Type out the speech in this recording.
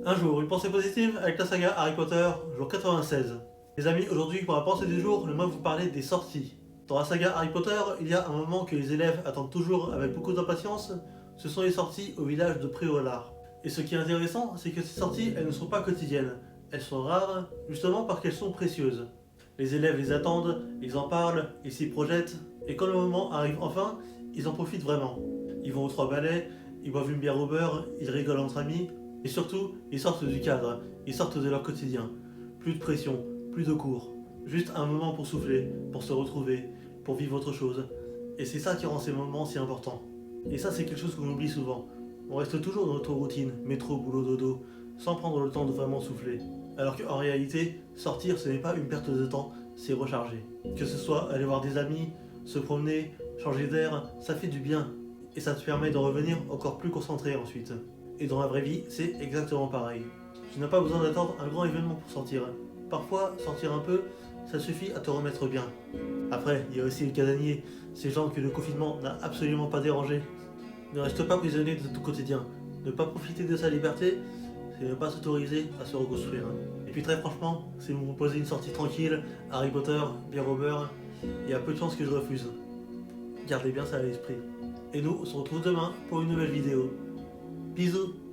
Un jour, une pensée positive avec la saga Harry Potter, jour 96. Les amis, aujourd'hui pour la pensée du jour, j'aimerais vous parler des sorties. Dans la saga Harry Potter, il y a un moment que les élèves attendent toujours avec beaucoup d'impatience, ce sont les sorties au village de Préolard. Et ce qui est intéressant, c'est que ces sorties, elles ne sont pas quotidiennes. Elles sont rares, justement parce qu'elles sont précieuses. Les élèves les attendent, ils en parlent, ils s'y projettent, et quand le moment arrive enfin, ils en profitent vraiment. Ils vont aux trois balais, ils boivent une bière au beurre, ils rigolent entre amis, et surtout, ils sortent du cadre, ils sortent de leur quotidien. Plus de pression, plus de cours. Juste un moment pour souffler, pour se retrouver, pour vivre autre chose. Et c'est ça qui rend ces moments si importants. Et ça, c'est quelque chose qu'on oublie souvent. On reste toujours dans notre routine, métro, boulot, dodo, sans prendre le temps de vraiment souffler. Alors qu'en réalité, sortir, ce n'est pas une perte de temps, c'est recharger. Que ce soit aller voir des amis, se promener, changer d'air, ça fait du bien. Et ça te permet de revenir encore plus concentré ensuite. Et dans la vraie vie, c'est exactement pareil. Tu n'as pas besoin d'attendre un grand événement pour sortir. Parfois, sortir un peu, ça suffit à te remettre bien. Après, il y a aussi les casaniers, ces gens que le confinement n'a absolument pas dérangé. Ne reste pas prisonnier de ton quotidien. Ne pas profiter de sa liberté, c'est ne pas s'autoriser à se reconstruire. Et puis très franchement, si vous me proposez une sortie tranquille, Harry Potter, bière au beurre, il y a peu de chances que je refuse. Gardez bien ça à l'esprit. Et nous, on se retrouve demain pour une nouvelle vidéo. Bisous.